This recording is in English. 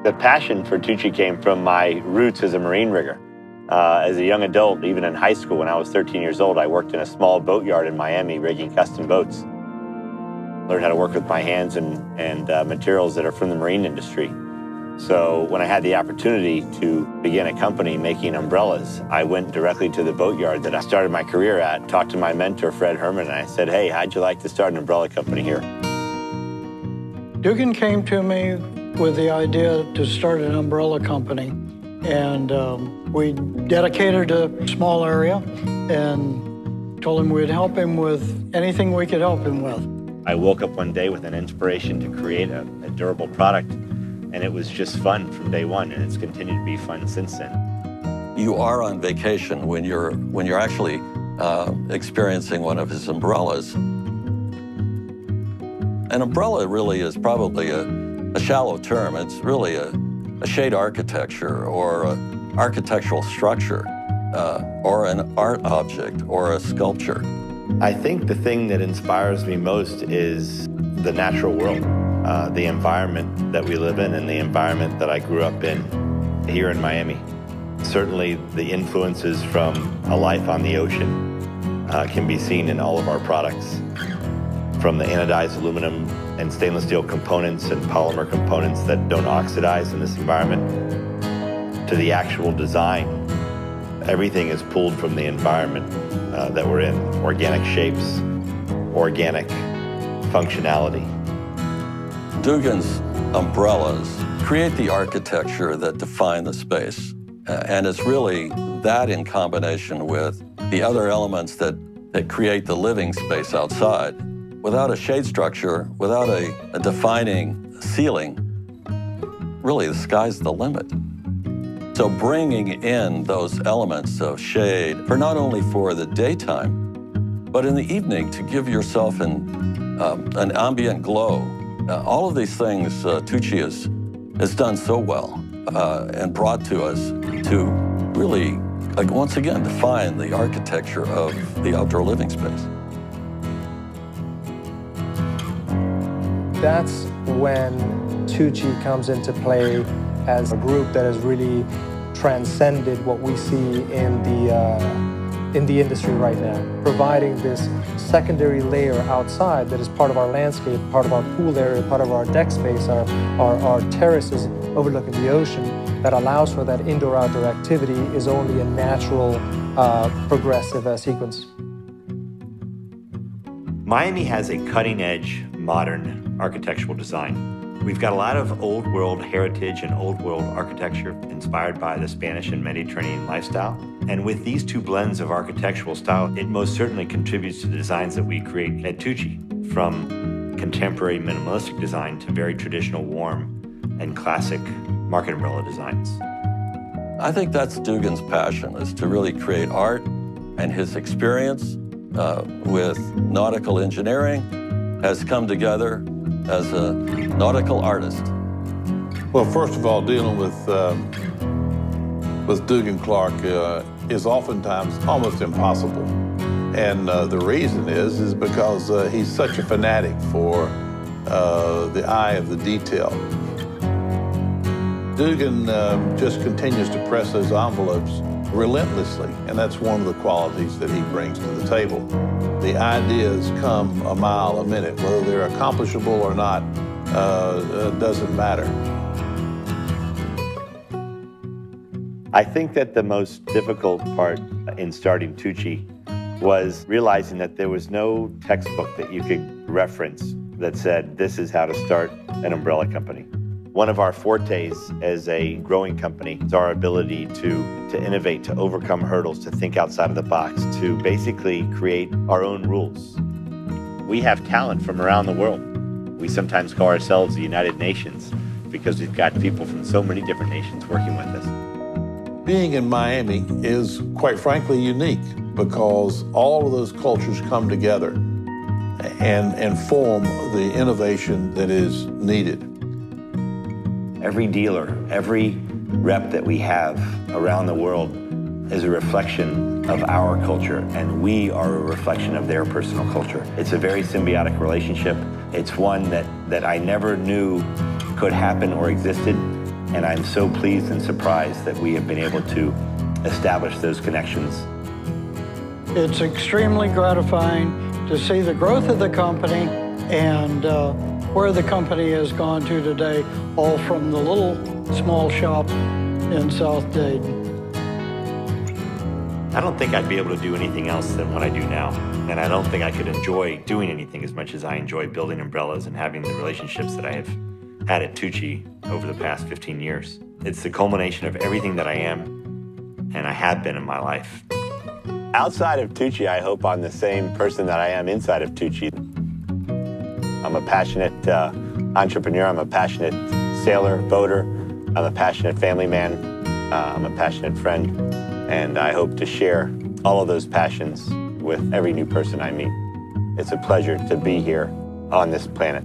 The passion for Tuuci came from my roots as a marine rigger. As a young adult, even in high school when I was 13 years old, I worked in a small boatyard in Miami rigging custom boats. Learned how to work with my hands and materials that are from the marine industry. So when I had the opportunity to begin a company making umbrellas, I went directly to the boatyard that I started my career at, talked to my mentor, Fred Herman, and I said, hey, how'd you like to start an umbrella company here? Dugan came to me with the idea to start an umbrella company, and we dedicated a small area and told him we'd help him with anything we could help him with. I woke up one day with an inspiration to create a durable product, and it was just fun from day one, and it's continued to be fun since then. You are on vacation when you're actually experiencing one of his umbrellas. An umbrella really is probably a shallow term. It's really a shade architecture or an architectural structure or an art object or a sculpture. I think the thing that inspires me most is the natural world, the environment that we live in and the environment that I grew up in here in Miami. Certainly the influences from a life on the ocean can be seen in all of our products. From the anodized aluminum and stainless steel components and polymer components that don't oxidize in this environment, to the actual design. Everything is pulled from the environment that we're in. Organic shapes, organic functionality. Dugan's umbrellas create the architecture that define the space. And it's really that in combination with the other elements that create the living space outside. Without a shade structure, without a defining ceiling, really the sky's the limit. So bringing in those elements of shade, for not only for the daytime, but in the evening to give yourself an ambient glow. All of these things Tuuci has done so well and brought to us to really, once again, define the architecture of the outdoor living space. That's when Tuuci comes into play as a group that has really transcended what we see in the industry right now, providing this secondary layer outside that is part of our landscape, part of our pool area, part of our deck space, our terraces overlooking the ocean, that allows for that indoor-outdoor activity is only a natural, progressive sequence. Miami has a cutting-edge, modern architectural design. We've got a lot of old world heritage and old world architecture inspired by the Spanish and Mediterranean lifestyle. And with these two blends of architectural style, it most certainly contributes to the designs that we create at Tuuci, from contemporary minimalistic design to very traditional warm and classic market umbrella designs. I think that's Dugan's passion, is to really create art, and his experience with nautical engineering has come together as a nautical artist. Well, first of all, dealing with Dugan Clark is oftentimes almost impossible. And the reason is because he's such a fanatic for the eye of the detail. Dugan just continues to press those envelopes relentlessly, and that's one of the qualities that he brings to the table. The ideas come a mile a minute. Whether they're accomplishable or not doesn't matter. I think that the most difficult part in starting Tuuci was realizing that there was no textbook that you could reference that said, this is how to start an umbrella company. One of our fortes as a growing company is our ability to innovate, to overcome hurdles, to think outside of the box, to basically create our own rules. We have talent from around the world. We sometimes call ourselves the United Nations because we've got people from so many different nations working with us. Being in Miami is, quite frankly, unique because all of those cultures come together and form the innovation that is needed. Every dealer, every rep that we have around the world is a reflection of our culture, and we are a reflection of their personal culture. It's a very symbiotic relationship. It's one that I never knew could happen or existed, And I'm so pleased and surprised that we have been able to establish those connections. It's extremely gratifying to see the growth of the company and where the company has gone to today, all from the little small shop in South Dayton. I don't think I'd be able to do anything else than what I do now. And I don't think I could enjoy doing anything as much as I enjoy building umbrellas and having the relationships that I have had at Tuuci over the past 15 years. It's the culmination of everything that I am and I have been in my life. Outside of Tuuci, I hope I'm the same person that I am inside of Tuuci. I'm a passionate entrepreneur. I'm a passionate sailor, boater. I'm a passionate family man. I'm a passionate friend. And I hope to share all of those passions with every new person I meet. It's a pleasure to be here on this planet.